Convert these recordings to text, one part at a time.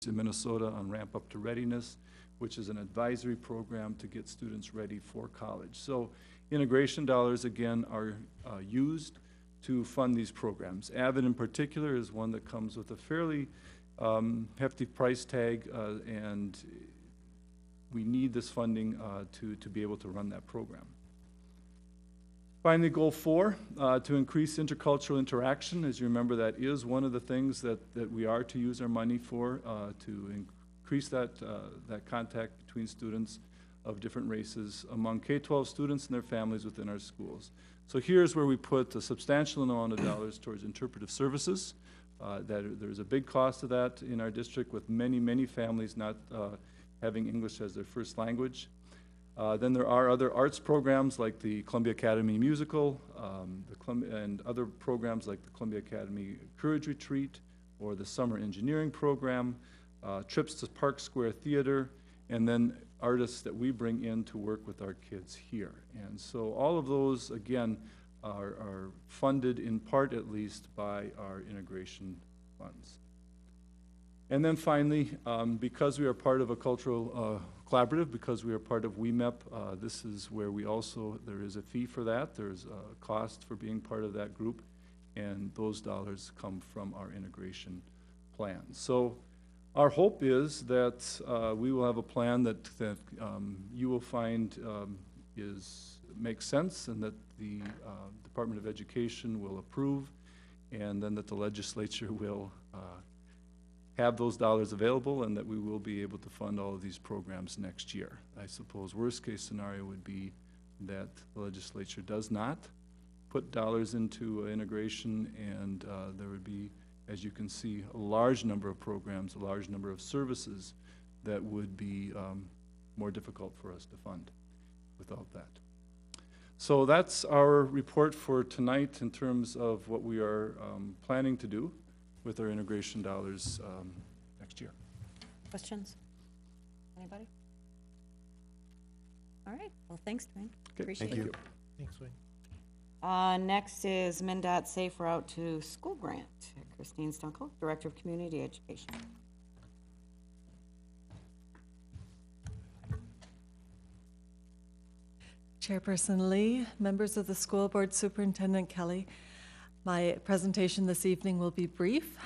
in Minnesota on Ramp Up to Readiness, which is an advisory program to get students ready for college. So integration dollars, again, are used to fund these programs. AVID in particular is one that comes with a fairly hefty price tag, and we need this funding to be able to run that program. Finally, goal 4, to increase intercultural interaction. As you remember, that is one of the things that we are to use our money for, to increase that contact between students of different races among K-12 students and their families within our schools. So here's where we put a substantial amount of dollars towards interpretive services. There's a big cost to that in our district, with many families not having English as their first language. Then there are other arts programs like the Columbia Academy Musical, and other programs like the Columbia Academy Courage Retreat or the Summer Engineering Program, trips to Park Square Theater, and then artists that we bring in to work with our kids here. And so all of those, again, are funded in part at least by our integration funds. And then finally, because we are part of a cultural collaborative, because we are part of WEMEP, this is where we also, there is a fee for that, there's a cost for being part of that group, and those dollars come from our integration plan. So our hope is that we will have a plan that you will find makes sense, and that the Department of Education will approve, and then that the legislature will have those dollars available, and that we will be able to fund all of these programs next year. I suppose worst case scenario would be that the legislature does not put dollars into integration, and there would be, as you can see, a large number of programs, a large number of services that would be more difficult for us to fund without that. So that's our report for tonight in terms of what we are planning to do with our integration dollars next year. Questions? Anybody? All right. Well, thanks, Dwayne. Okay, Appreciate thank it. you. Thanks, Wayne. Next is MnDOT Safe Route to School Grant. Christine Stunkel, Director of Community Education. Chairperson Lee, members of the school board, Superintendent Kelly, my presentation this evening will be brief.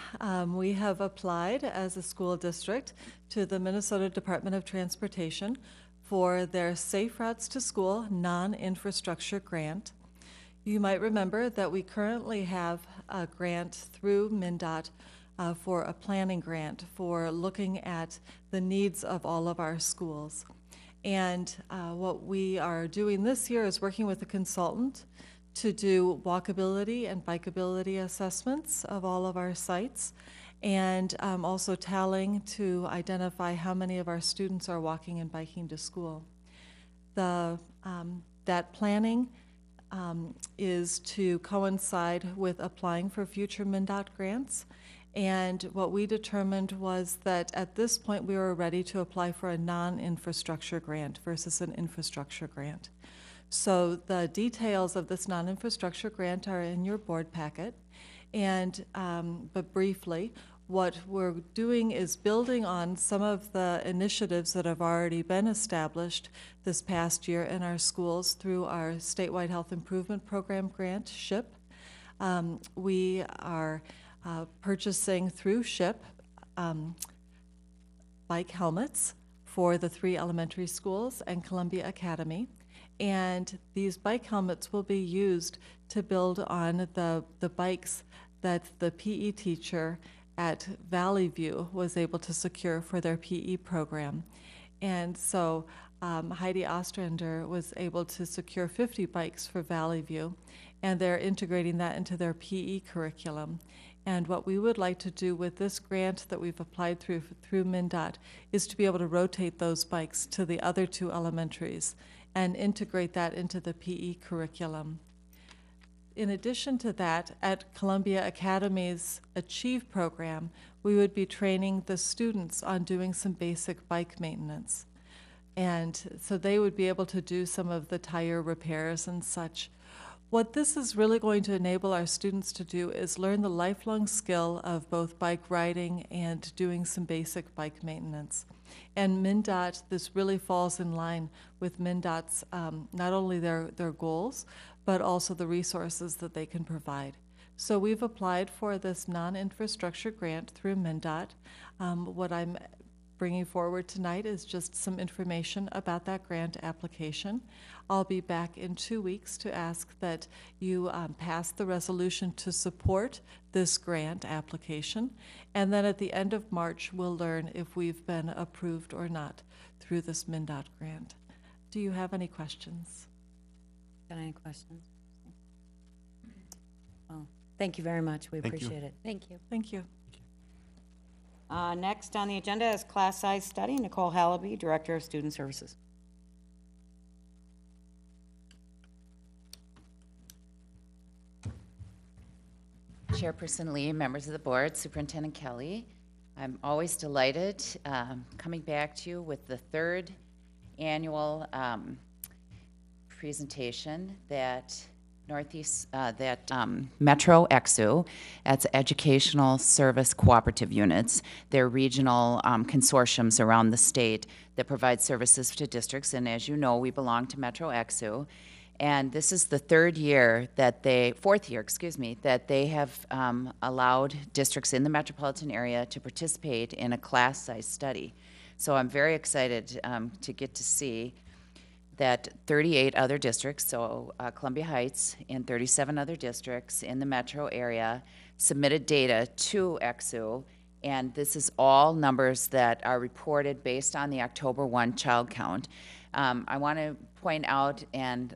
We have applied as a school district to the Minnesota Department of Transportation for their Safe Routes to School non-infrastructure grant. You might remember that we currently have a grant through MnDOT for a planning grant for looking at the needs of all of our schools. And what we are doing this year is working with a consultant to do walkability and bikeability assessments of all of our sites, and also tallying to identify how many of our students are walking and biking to school. That planning is to coincide with applying for future MnDOT grants. And what we determined was that at this point we were ready to apply for a non-infrastructure grant versus an infrastructure grant. So the details of this non-infrastructure grant are in your board packet. And but briefly, what we're doing is building on some of the initiatives that have already been established this past year in our schools through our Statewide Health Improvement Program grant, SHIP. We are purchasing through SHIP bike helmets for the 3 elementary schools and Columbia Academy. And these bike helmets will be used to build on the bikes that the PE teacher at Valley View was able to secure for their PE program. And so Heidi Ostrander was able to secure 50 bikes for Valley View, and they're integrating that into their PE curriculum. And what we would like to do with this grant that we've applied through MnDOT is to be able to rotate those bikes to the other 2 elementaries and integrate that into the PE curriculum. In addition to that, at Columbia Academy's Achieve program, we would be training the students on doing some basic bike maintenance. And so they would be able to do some of the tire repairs and such. What this is really going to enable our students to do is learn the lifelong skill of both bike riding and doing some basic bike maintenance. And MnDOT, this really falls in line with MnDOT's, not only their goals, but also the resources that they can provide. So we've applied for this non-infrastructure grant through MnDOT. What I'm bringing forward tonight is just some information about that grant application. I'll be back in 2 weeks to ask that you pass the resolution to support this grant application. And then at the end of March, we'll learn if we've been approved or not through this MnDOT grant. Do you have any questions? Got any questions? Well, thank you very much. We Thank you. appreciate it. Thank you. Thank you. Next on the agenda is class size study. Nicole Hallaby, Director of Student Services. Chairperson Lee, members of the board, Superintendent Kelly, I'm always delighted coming back to you with the third annual presentation that Metro EXU, that's Educational Service Cooperative Units. They're regional consortiums around the state that provide services to districts, and as you know, we belong to Metro EXU. And this is the fourth year, that they have allowed districts in the metropolitan area to participate in a class-size study. So I'm very excited to get to see that 38 other districts, so Columbia Heights and 37 other districts in the metro area submitted data to EXU, and this is all numbers that are reported based on the October 1 child count. I want to point out, and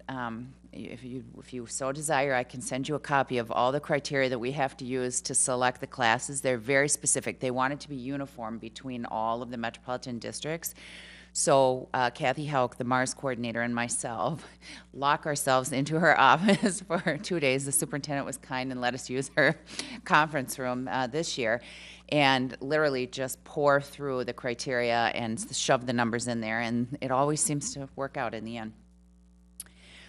if you so desire, I can send you a copy of all the criteria that we have to use to select the classes. They're very specific. They want it to be uniform between all of the metropolitan districts. So Kathy Hauk, the MARS coordinator, and myself lock ourselves into her office for 2 days. The superintendent was kind and let us use her conference room this year, and literally just pour through the criteria and shove the numbers in there, and it always seems to work out in the end.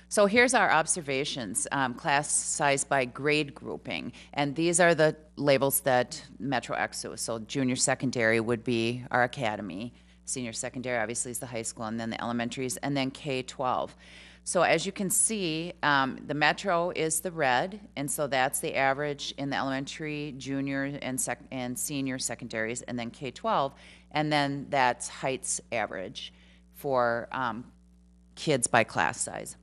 So here's our observations, class size by grade grouping, and these are the labels that Metro EXU, so junior secondary would be our academy, senior secondary obviously is the high school, and then the elementaries, and then K-12. So as you can see, the Metro is the red, and so that's the average in the elementary, junior, and senior secondaries, and then K-12, and then that's Heights average for kids by class size.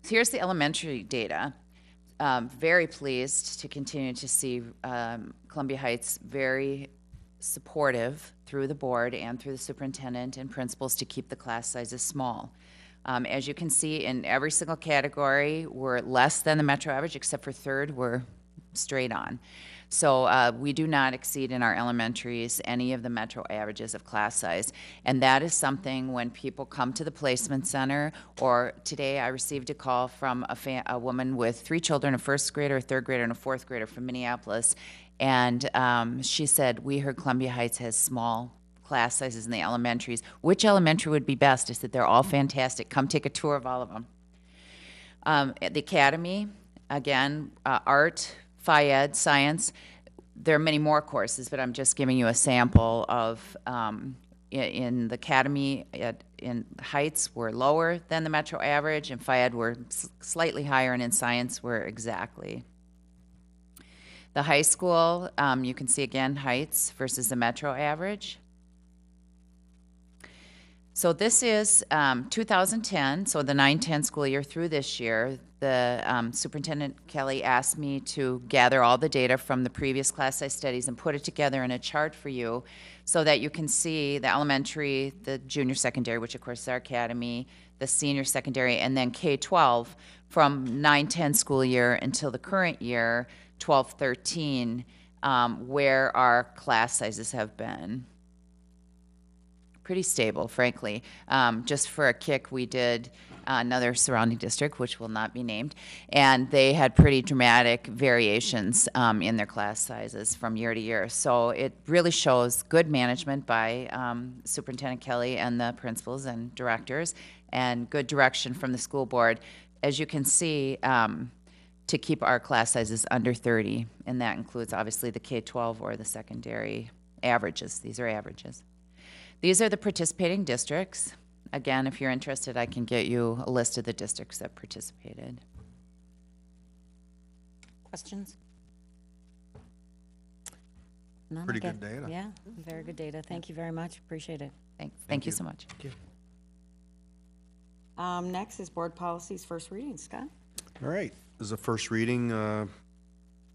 So here's the elementary data. Very pleased to continue to see Columbia Heights very supportive through the board and through the superintendent and principals to keep the class sizes small. As you can see, in every single category, we're less than the metro average, except for third, we're straight on. So we do not exceed in our elementaries any of the metro averages of class size. And that is something when people come to the placement center, or today I received a call from a woman with 3 children, a first grader, a third grader, and a fourth grader from Minneapolis. And she said, we heard Columbia Heights has small class sizes in the elementaries. Which elementary would be best? I said, they're all fantastic. Come take a tour of all of them. At the academy, again, art, Phi-Ed, science, there are many more courses, but I'm just giving you a sample of, in the academy, in Heights, we're lower than the metro average, and Phi-Ed we're slightly higher, and in science, we're exactly. The high school, you can see again, Heights versus the metro average. So this is 2010, so the 9-10 school year through this year. The Superintendent Kelly asked me to gather all the data from the previous class size studies and put it together in a chart for you so that you can see the elementary, the junior secondary, which of course is our academy, the senior secondary, and then K-12 from 9-10 school year until the current year, 12-13, where our class sizes have been. Pretty stable, frankly. Just for a kick, we did another surrounding district, which will not be named, and they had pretty dramatic variations in their class sizes from year to year. So it really shows good management by Superintendent Kelly and the principals and directors, and good direction from the school board as you can see, to keep our class sizes under 30, and that includes obviously the K-12 or the secondary averages. These are averages. These are the participating districts. Again, if you're interested, I can get you a list of the districts that participated. Questions? None, Pretty okay. good data. Yeah, very good data. Thank you very much. Appreciate it. Thank you so much. Next is board policies, first reading. Scott? All right, this is a first reading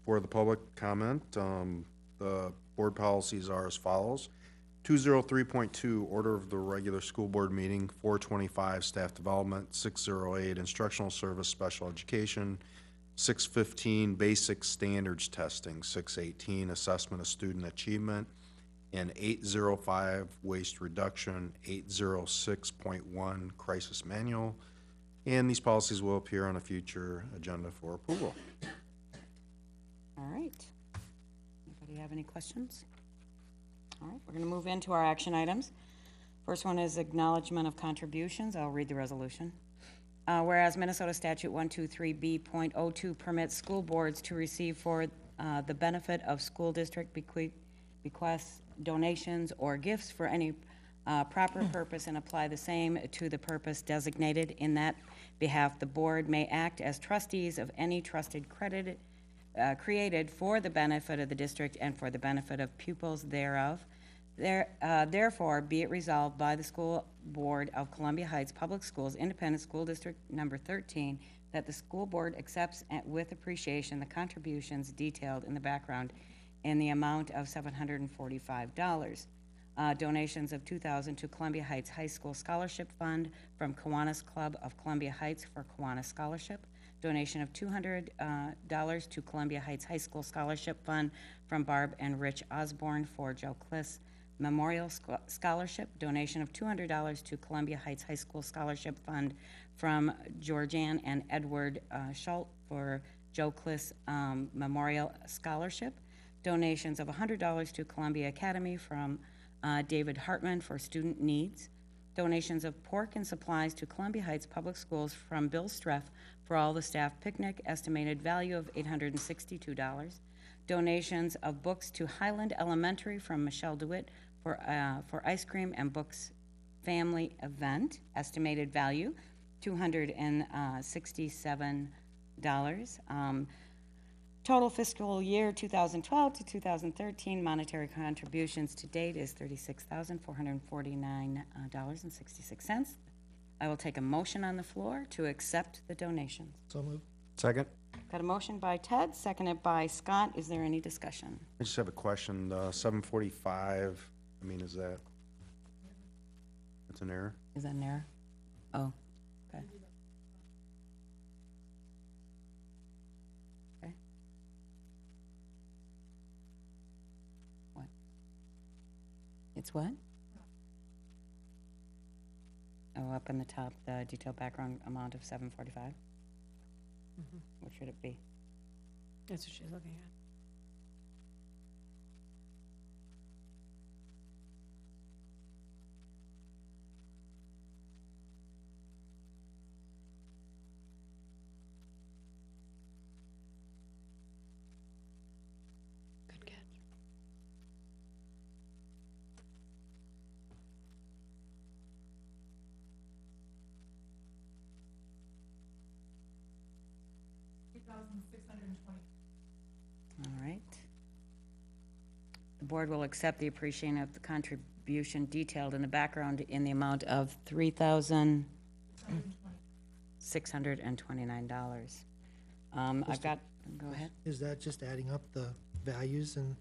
for the public comment. The board policies are as follows. 203.2, order of the regular school board meeting. 425, staff development. 608, instructional service, special education. 615, basic standards testing. 618, assessment of student achievement. And 805, waste reduction. 806.1, crisis manual. And these policies will appear on a future agenda for approval. All right. Anybody have any questions? All right, we're going to move into our action items. First one is acknowledgement of contributions. I'll read the resolution. Whereas Minnesota Statute 123B.02 permits school boards to receive for the benefit of school district bequests, donations, or gifts for any proper purpose and apply the same to the purpose designated in that behalf, the board may act as trustees of any trusted credit created for the benefit of the district and for the benefit of pupils thereof. Therefore, be it resolved by the School Board of Columbia Heights Public Schools, Independent School District Number 13, that the school board accepts with appreciation the contributions detailed in the background in the amount of $745. Donations of $2,000 to Columbia Heights High School Scholarship Fund from Kiwanis Club of Columbia Heights for Kiwanis Scholarship. Donation of $200 to Columbia Heights High School Scholarship Fund from Barb and Rich Osborne for Joe Kliss Memorial Scholarship. Donation of $200 to Columbia Heights High School Scholarship Fund from Georgianne and Edward Schult for Joe Kliss Memorial Scholarship. Donations of $100 to Columbia Academy from David Hartman for student needs. Donations of pork and supplies to Columbia Heights Public Schools from Bill Streff for all the staff picnic, estimated value of $862. Donations of books to Highland Elementary from Michelle DeWitt for ice cream and books family event, estimated value $267. Total fiscal year 2012 to 2013 monetary contributions to date is $36,449.66. I will take a motion on the floor to accept the donations. So moved. Second. Got a motion by Ted, seconded by Scott. Is there any discussion? I just have a question. 745, I mean, is that, that's an error? Is that an error? Oh, okay. Okay. What? It's what? Oh, up in the top, the detailed background amount of 745? What should it be? That's what she's looking at. Good catch. All right. The board will accept the appreciation of the contribution detailed in the background in the amount of $3,629. I've got, go ahead. Is that just adding up the values in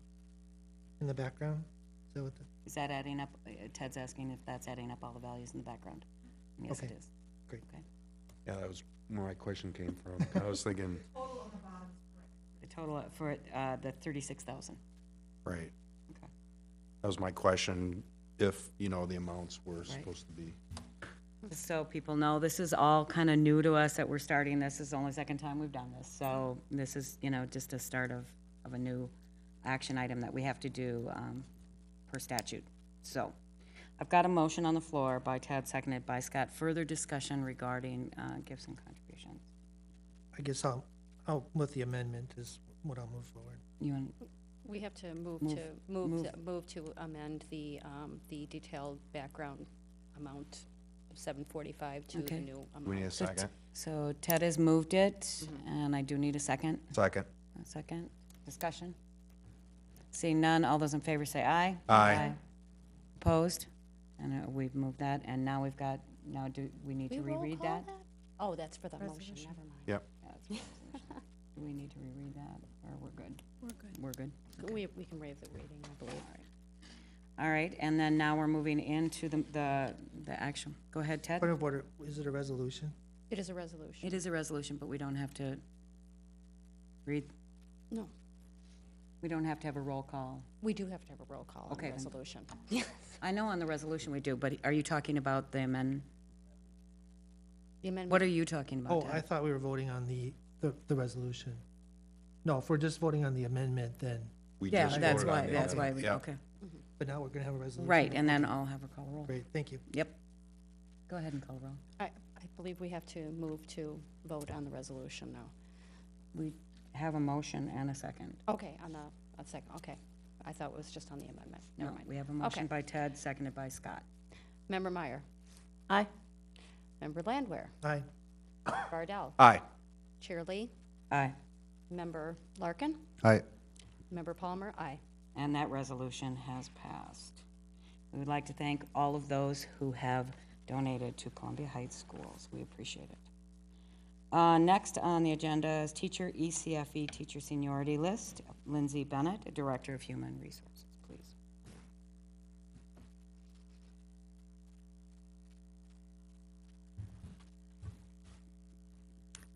the background? Is that what the, Is that adding up, Ted's asking if that's adding up all the values in the background. Yes, it Okay. is. Great. Okay. Yeah, that was where my question came from. I was thinking, The total for the 36,000. right. Okay. That was my question, if, you know, the amounts were supposed to be. Just so people know, this is all kind of new to us that we're starting this. This is the only second time we've done this. So this is, you know, just a start of a new action item that we have to do per statute. So I've got a motion on the floor by Ted, seconded by Scott. Further discussion regarding gifts and contributions. I guess with the amendment is what I'll move forward. You want, We have to move Move- to, move. move to amend the detailed background amount of 745 to the Okay. new We need a amount. second. so Ted has moved it, and I do need a second. Second. A second. Discussion? Seeing none, all those in favor say aye. Aye. Opposed? And we've moved that, and now we've got, now do we need to We roll reread call that? Oh, that's for the motion, never mind. Yep. Yeah, that's resolution. Do we need to reread that, or we're good? We're good. We can waive the reading, I believe. All right, and then now we're moving into the action. Go ahead, Ted. Point of order, is it a resolution? It is a resolution. It is a resolution, but we don't have to read, No, we don't have to have a roll call. we do have to have a roll call on Okay, the then. resolution. I know on the resolution we do, but are you talking about the amendment? The amendment. What are you talking about, Oh, Ted? I thought we were voting on the resolution. No, if we're just voting on the amendment, then, We Yeah, just that's voted on why, the that's why, amendment. we Yep. okay. but now we're gonna have a resolution. Right, and then I'll have a call roll. Great, thank you. Yep. Go ahead and call roll. I believe we have to move to vote on the resolution now. We have a motion and a second. Okay, on the, a second, okay. I thought it was just on the amendment. Never No, mind. we have a motion Okay. by Ted, seconded by Scott. Member Meyer, Aye. Member Landwehr, Aye. Bardell, Aye. Chair Lee, Aye. Member Larkin, Aye. Member Palmer, aye. And that resolution has passed. We would like to thank all of those who have donated to Columbia Heights Schools. We appreciate it. Next on the agenda is Teacher ECFE Teacher Seniority List. Lindsay Bennett, Director of Human Resources, please.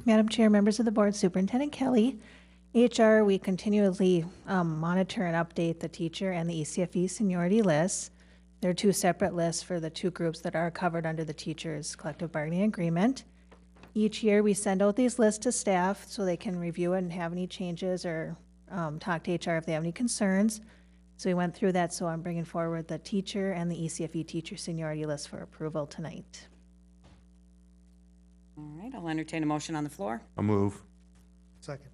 Madam Chair, members of the board, Superintendent Kelly, HR, we continually monitor and update the teacher and the ECFE seniority lists. There are two separate lists for the two groups that are covered under the teachers' collective bargaining agreement. Each year, we send out these lists to staff so they can review it and have any changes or talk to HR if they have any concerns. So we went through that, so I'm bringing forward the teacher and the ECFE teacher seniority list for approval tonight. All right, I'll entertain a motion on the floor. A move. Second.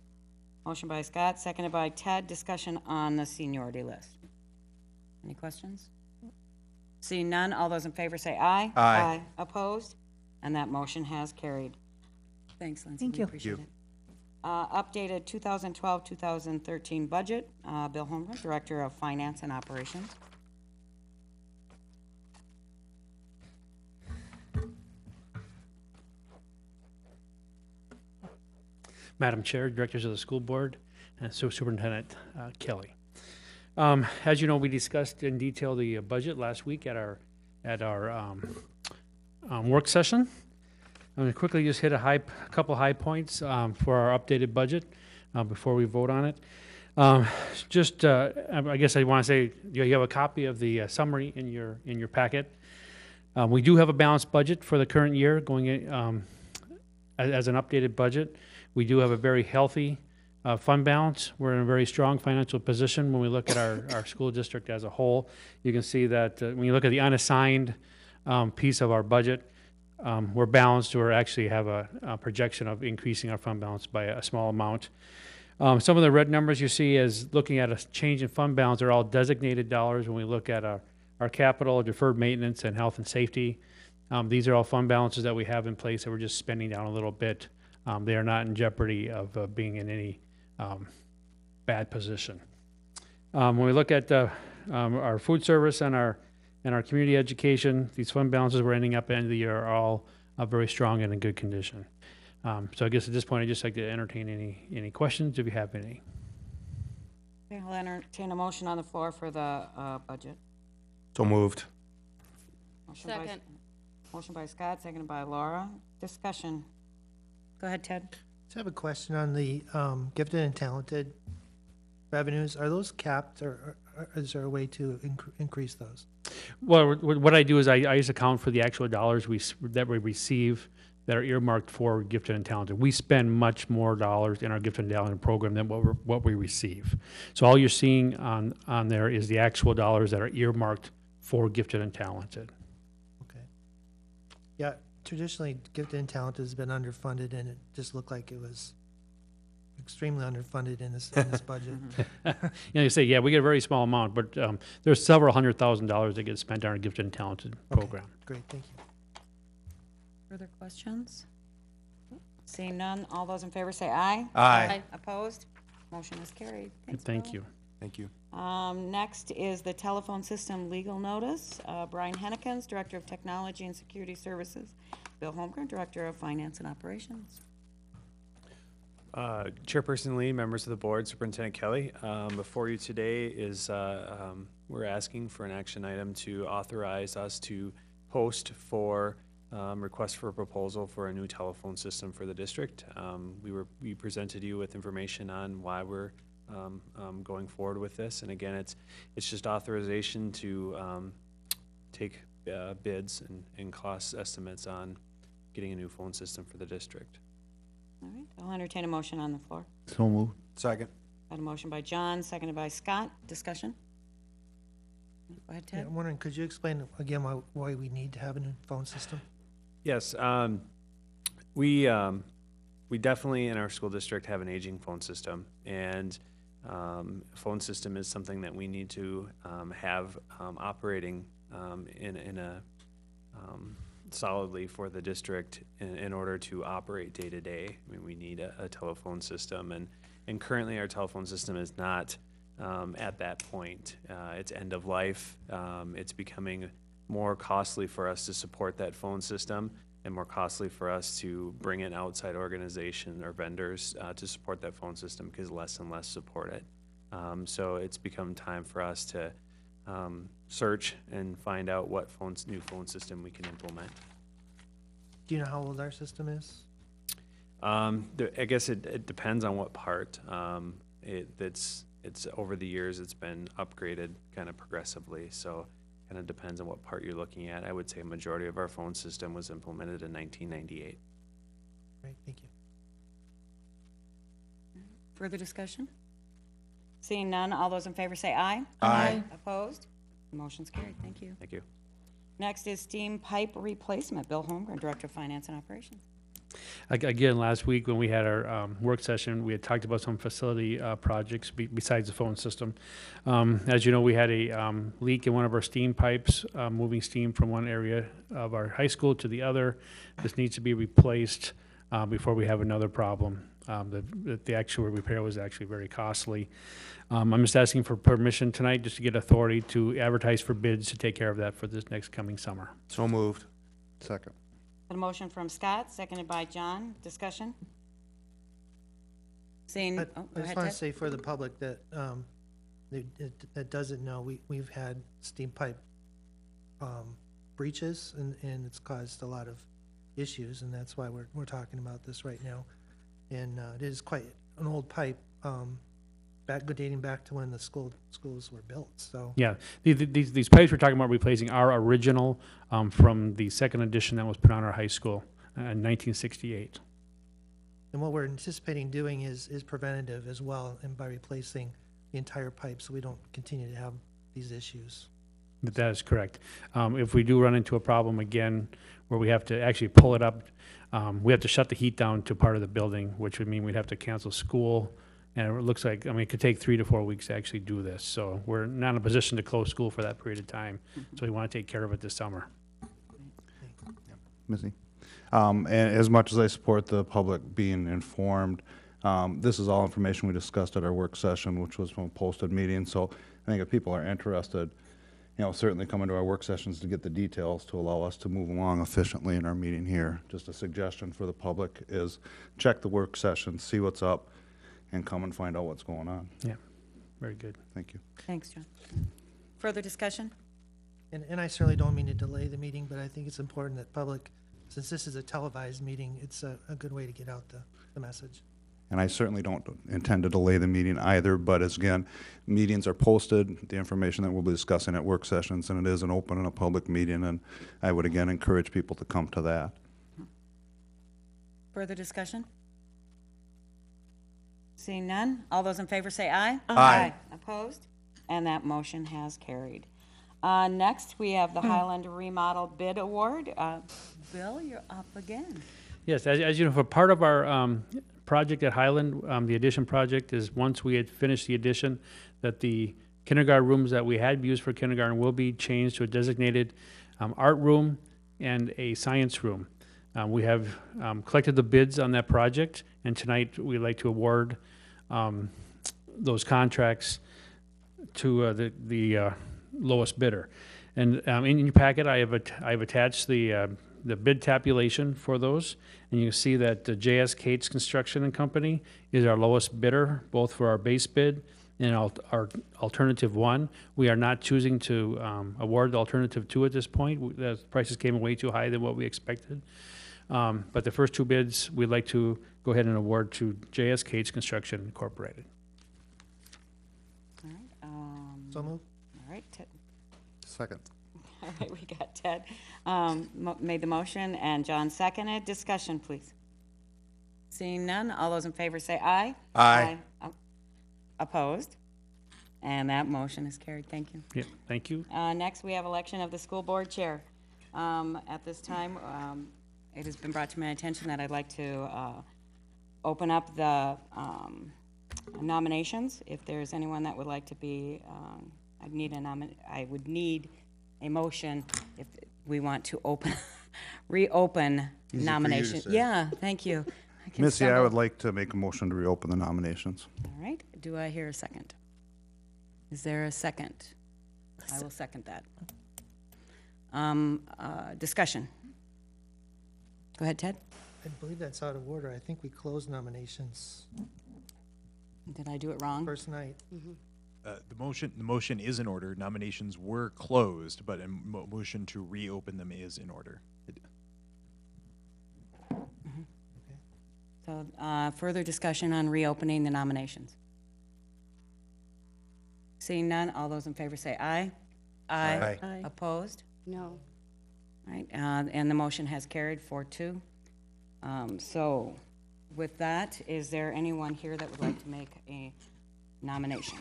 Motion by Scott, seconded by Ted. Discussion on the seniority list. Any questions? Seeing none, all those in favor say aye. Aye. Opposed? And that motion has carried. Thanks, Lindsay. Thank We you. appreciate it. Updated 2012-2013 budget. Bill Homer, Director of Finance and Operations. Madam Chair, Directors of the School Board, and Superintendent Kelly. As you know, we discussed in detail the budget last week at our work session. I'm going to quickly just hit a couple high points for our updated budget before we vote on it. I guess I want to say you have a copy of the summary in your packet. We do have a balanced budget for the current year going as an updated budget. We do have a very healthy fund balance. We're in a very strong financial position when we look at our school district as a whole. You can see that when you look at the unassigned piece of our budget, we're balanced or actually have a projection of increasing our fund balance by a small amount. Some of the red numbers you see as looking at a change in fund balance are all designated dollars when we look at our capital, deferred maintenance, and health and safety. These are all fund balances that we have in place that we're just spending down a little bit. They are not in jeopardy of being in any bad position. When we look at our food service and our community education, these fund balances we're ending up at the end of the year are all very strong and in good condition. So I guess at this point, I'd just like to entertain any questions if you have any. Okay, I'll entertain a motion on the floor for the budget. So moved. Motion by- Second. Motion by Scott, seconded by Laura. Discussion. Go ahead, Ted. Just have a question on the gifted and talented revenues. Are those capped, or is there a way to increase those? Well, what I do is I just account for the actual dollars that we receive that are earmarked for gifted and talented. We spend much more dollars in our gifted and talented program than what we receive. So all you're seeing on there is the actual dollars that are earmarked for gifted and talented. Okay. Yeah, traditionally, gifted and talented has been underfunded, and it just looked like it was extremely underfunded in this budget. You say, yeah, we get a very small amount, but there's several $100,000 that get spent on our gifted and talented program. Great, thank you. Further questions? Seeing none, all those in favor say aye. Aye. Opposed? Motion is carried. Thanks, Thank Bill. you. Thank you. Next is the telephone system legal notice. Brian Hennekens, Director of Technology and Security Services. Bill Holmgren, Director of Finance and Operations. Chairperson Lee, members of the board, Superintendent Kelly, before you today is we're asking for an action item to authorize us to post for request for a proposal for a new telephone system for the district. We presented you with information on why we're going forward with this, and again, it's just authorization to take bids and cost estimates on getting a new phone system for the district. All right, I'll entertain a motion on the floor. So moved. Second. Got a motion by John, seconded by Scott. Discussion? Go ahead, Yeah, Ted. I'm wondering, could you explain again why we need to have a new phone system? Yes, we definitely in our school district have an aging phone system, and phone system is something that we need to have operating in a solidly for the district in order to operate day to day. I mean, we need a telephone system, and currently our telephone system is not at that point. It's end of life. It's becoming more costly for us to support that phone system, and more costly for us to bring in outside organizations or vendors to support that phone system because less and less support it. So it's become time for us to search and find out what new phone system we can implement. Do you know how old our system is? I guess it depends on what part. It's over the years it's been upgraded kind of progressively, so kind of depends on what part you're looking at. I would say a majority of our phone system was implemented in 1998. Great, thank you. Further discussion? Seeing none, all those in favor say aye. Aye. Opposed? Motion's carried. Thank you. Thank you. Next is steam pipe replacement. Bill Holmgren, Director of Finance and Operations. Again, last week when we had our work session, we had talked about some facility projects besides the phone system. As you know, we had a leak in one of our steam pipes, moving steam from one area of our high school to the other. This needs to be replaced before we have another problem. The actual repair was actually very costly. I'm just asking for permission tonight just to get authority to advertise for bids to take care of that for this next coming summer. So moved. Second. Got a motion from Scott, seconded by John. Discussion? Seeing, I oh, go just ahead, want to Ted. say for the public that that doesn't know, we've had steam pipe breaches, and it's caused a lot of issues, and that's why we're talking about this right now. And it is quite an old pipe, dating back to when the schools were built. So Yeah, these pipes we're talking about replacing are original from the second edition that was put on our high school in 1968. and what we're anticipating doing is preventative as well, and by replacing the entire pipe, so we don't continue to have these issues. That is correct. If we do run into a problem again where we have to actually pull it up, we have to shut the heat down to part of the building, which would mean we'd have to cancel school. And it looks like, it could take 3 to 4 weeks to actually do this. So we're not in a position to close school for that period of time. So we want to take care of it this summer. Missy. And as much as I support the public being informed, this is all information we discussed at our work session, which was from a posted meeting. So I think if people are interested, certainly come into our work sessions to get the details to allow us to move along efficiently in our meeting here. Just a suggestion for the public is check the work session, see what's up, and come and find out what's going on. Yeah, very good. Thank you. Thanks, John. Further discussion? And I certainly don't mean to delay the meeting, but I think it's important that public, since this is a televised meeting, it's a good way to get out the message. And I certainly don't intend to delay the meeting either, but as again, meetings are posted, the information that we'll be discussing at work sessions, and it is an open and a public meeting, and I would again encourage people to come to that. Further discussion? Seeing none, all those in favor say aye. Aye. Opposed? And that motion has carried. Next, we have the Highland Remodel Bid Award. Bill, you're up again. Yes, as you know, for part of our project at Highland, the addition project is once we had finished the addition, that the kindergarten rooms that we had used for kindergarten will be changed to a designated art room and a science room. We have collected the bids on that project, and tonight we'd like to award those contracts to the lowest bidder. And in your packet, I have attached the bid tabulation for those, and you can see that J.S. Cates Construction and Company is our lowest bidder, both for our base bid and our alternative one. We are not choosing to award the alternative two at this point. The prices came way too high than what we expected. But the first two bids, we'd like to go ahead and award to J.S. Cates Construction Incorporated. All right, So moved. all right, Ted. Second. All right, we got Ted made the motion and John seconded. Discussion, please. Seeing none, all those in favor say aye. Aye. Opposed? And that motion is carried. Thank you. Yeah, thank you. Next, we have election of the school board chair. At this time, it has been brought to my attention that I'd like to open up the nominations. If there's anyone that would like to be, I would need a motion if we want to reopen Easy for you to nomination. say. Yeah, thank you. can Missy, I stumble. would like to make a motion to reopen the nominations. All right, do I hear a second? Is there a second? I will second that. Discussion. Go ahead, Ted. I believe that's out of order. I think we closed nominations Did I do it wrong? first night. The motion is in order. Nominations were closed, but a motion to reopen them is in order. So, further discussion on reopening the nominations. Seeing none, all those in favor say aye. Aye. Aye. Opposed? No. All right, and the motion has carried 4-2. So, with that, is there anyone here that would like to make a nomination?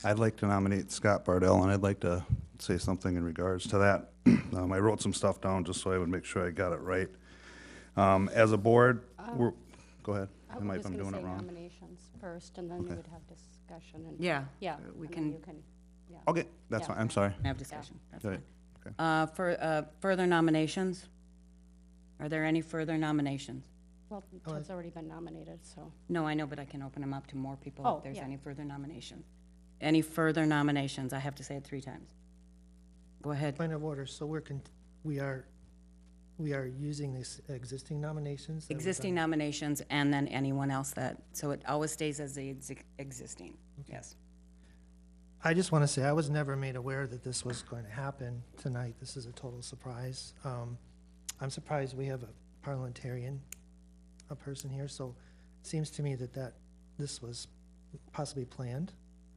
I'd like to nominate Scott Bardell, and I'd like to say something in regards to that. I wrote some stuff down just so I would make sure I got it right. As a board, go ahead. I might if I'm doing it wrong. Nominations first, and then Okay. you would have discussion. And Yeah. Yeah. We and can- then you can, yeah. Okay, that's Yeah. fine. I'm sorry. Have discussion, that's Okay. fine. For further nominations? Are there any further nominations? Well, Ted's already been nominated, so. No, I know, but I can open them up to more people Oh, if there's yeah. any further nominations. Any further nominations? I have to say it 3 times. Go ahead. Point of order, so we are using these existing nominations? that were Existing done? nominations and then anyone else that, so it always stays as the existing, yes. I just want to say, I was never made aware that this was going to happen tonight. This is a total surprise. I'm surprised we have a parliamentarian, a person here, so it seems to me that this was possibly planned.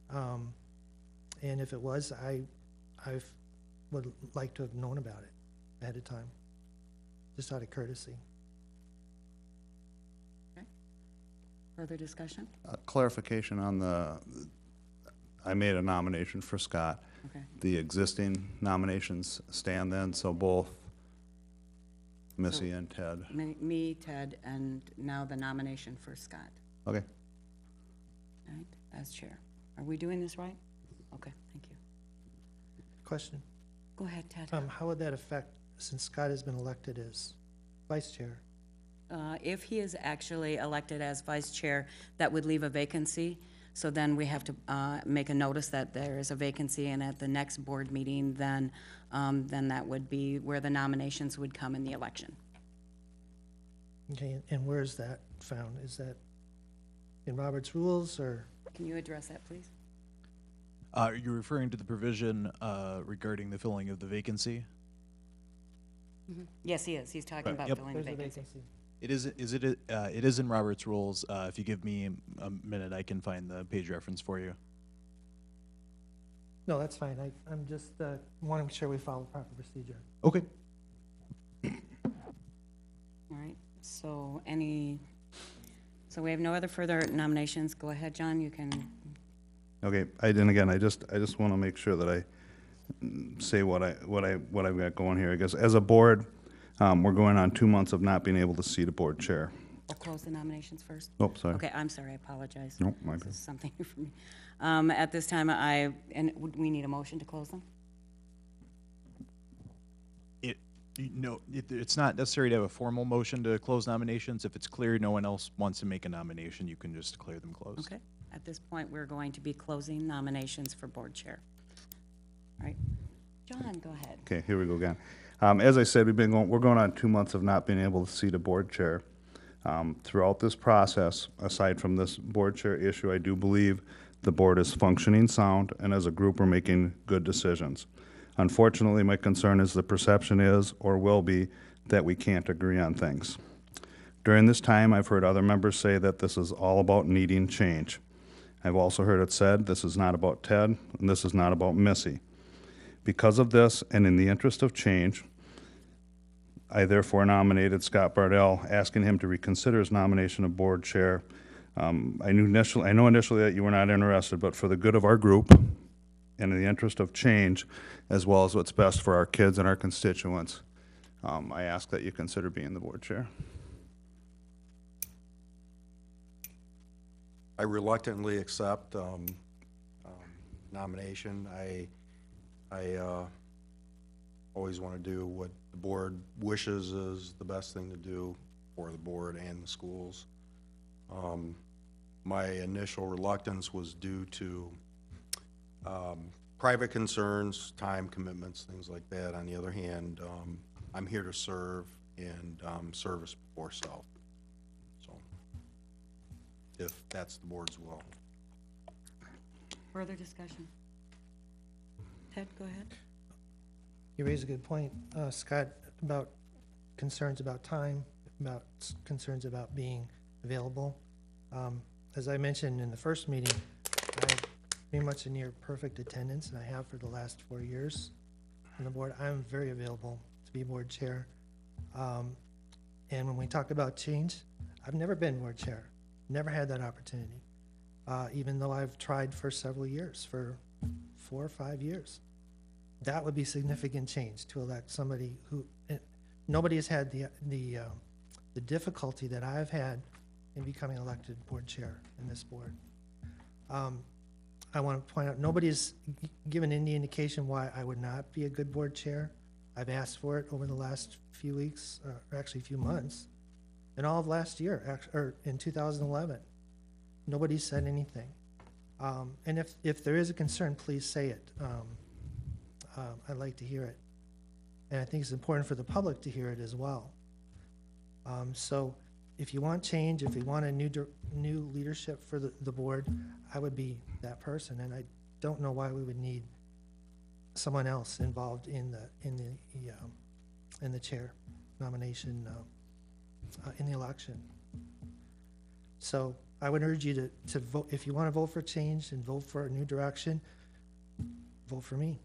And if it was, I would like to have known about it ahead of time, just out of courtesy. Further discussion? Clarification on I made a nomination for Scott. Okay. The existing nominations stand then, so both Missy and Ted. Me, Ted, and now the nomination for Scott, Okay. all right, as chair. Are we doing this right? Okay, thank you. Question, Go ahead, Ted. how would that affect, since Scott has been elected as vice chair? If he is actually elected as vice chair, that would leave a vacancy. So then we have to make a notice that there is a vacancy, and at the next board meeting, then that would be where the nominations would come in the election. Okay, and where is that found? Is that in Robert's rules, or? Can you address that, please? You're referring to the provision regarding the filling of the vacancy? Yes, he is. He's talking about Yep. filling the Where's the vacancy. vacancy? It is in Robert's rules. If you give me a minute, I can find the page reference for you. No, that's fine. I'm just wanting to make sure we follow proper procedure. Okay. All right, so so we have no other further nominations. Go ahead, John, you can, Okay, I just want to make sure that I say what I've got going here. I guess as a board, We're going on 2 months of not being able to seat a board chair. We'll close the nominations first. Oh, sorry. Okay, I'm sorry, I apologize. Nope, my This bad. is something new for me. At this time, would we need a motion to close them? It's not necessary to have a formal motion to close nominations. If it's clear no one else wants to make a nomination, you can just declare them closed. Okay, at this point, we're going to be closing nominations for board chair. All right, John, go ahead. Okay, here we go again. As I said, we're going on 2 months of not being able to seat a board chair. Throughout this process, aside from this board chair issue, I do believe the board is functioning sound, and as a group, we're making good decisions. Unfortunately, my concern is the perception is, or will be, that we can't agree on things. During this time, I've heard other members say that this is all about needing change. I've also heard it said, this is not about Ted, and this is not about Missy. Because of this, and in the interest of change, I therefore nominated Scott Bardell, asking him to reconsider his nomination of board chair. I know initially that you were not interested, but for the good of our group and in the interest of change, as well as what's best for our kids and our constituents, I ask that you consider being the board chair. I reluctantly accept nomination. I always want to do what the board wishes is the best thing to do for the board and the schools. My initial reluctance was due to private concerns, time commitments, things like that. On the other hand, I'm here to serve, and service before self. So, if that's the board's will. Further discussion? Ted, go ahead. You raise a good point, Scott, about concerns about time, about concerns about being available. As I mentioned in the first meeting, I have pretty much a near perfect attendance, and I have for the last 4 years on the board. I'm very available to be board chair. And when we talk about change, I've never been board chair, never had that opportunity, even though I've tried for several years, for 4 or 5 years. That would be significant change to elect somebody who, nobody has had the difficulty that I've had in becoming elected board chair in this board. I want to point out, nobody's given any indication why I would not be a good board chair. I've asked for it over the last few weeks, or actually a few months, and all of last year, or in 2011. Nobody said anything. And if there is a concern, please say it. I'd like to hear it. And I think it's important for the public to hear it as well. So if you want change, if you want a new leadership for the board, I would be that person. And I don't know why we would need someone else involved in the chair nomination in the election. So I would urge you to vote. If you want to vote for change and vote for a new direction, vote for me.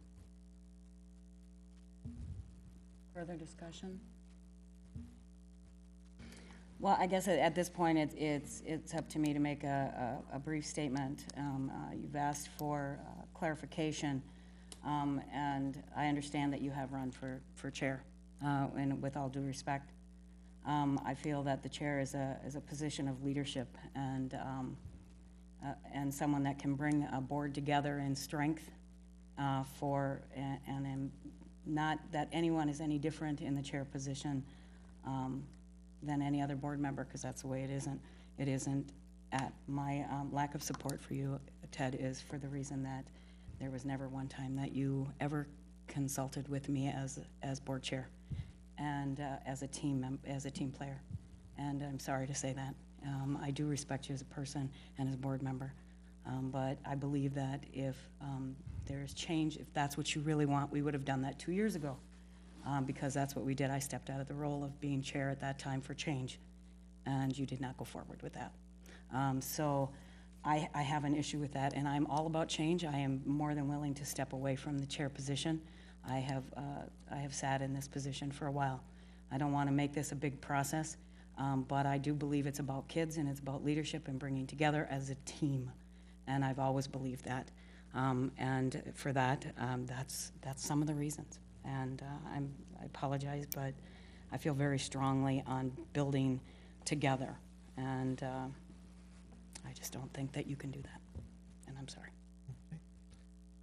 Further discussion? Well, I guess at this point, it's up to me to make a brief statement. You've asked for clarification, and I understand that you have run for chair, and with all due respect. I feel that the chair is a position of leadership and someone that can bring a board together in strength and not that anyone is any different in the chair position than any other board member, because that's the way it isn't. It isn't. My lack of support for you, Ted, is for the reason that there was never one time that you ever consulted with me as board chair and as a team player. And I'm sorry to say that. I do respect you as a person and as a board member, but I believe that if there's change, if that's what you really want, we would have done that 2 years ago, because that's what we did. I stepped out of the role of being chair at that time for change, and you did not go forward with that. So I have an issue with that, and I'm all about change. I am more than willing to step away from the chair position. I have sat in this position for a while. I don't want to make this a big process, but I do believe it's about kids and it's about leadership and bringing together as a team, and I've always believed that. And for that, that's some of the reasons. And I apologize, but I feel very strongly on building together. And I just don't think that you can do that. And I'm sorry.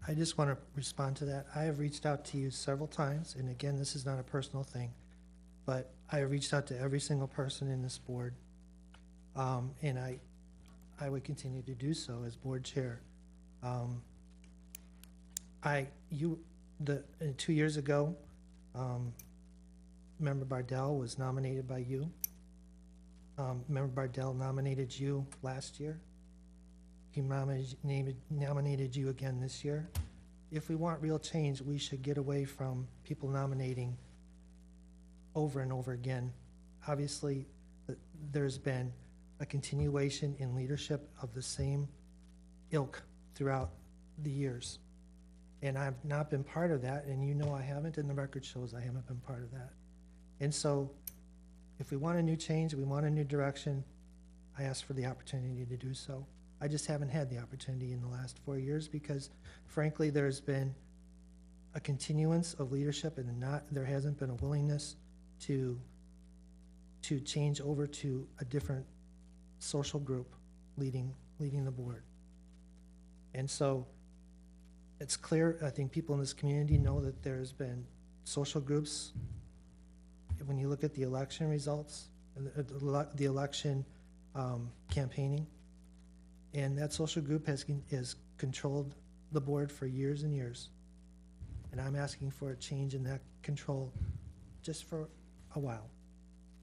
I just want to respond to that. I have reached out to you several times, and again, this is not a personal thing, but I have reached out to every single person in this board, and I would continue to do so as board chair. 2 years ago, Member Bardell was nominated by you. Member Bardell nominated you last year. He nominated you again this year. If we want real change, we should get away from people nominating over and over again. Obviously, there's been a continuation in leadership of the same ilk throughout the years. And I've not been part of that, and you know I haven't, and the record shows I haven't been part of that. And so, if we want a new change, we want a new direction, I ask for the opportunity to do so. I just haven't had the opportunity in the last 4 years because, frankly, there's been a continuance of leadership and there hasn't been a willingness to change over to a different social group leading the board. And so it's clear, I think people in this community know that there's been social groups. When you look at the election results, the election campaigning, and that social group has controlled the board for years and years. And I'm asking for a change in that control just for a while.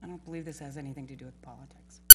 I don't believe this has anything to do with politics.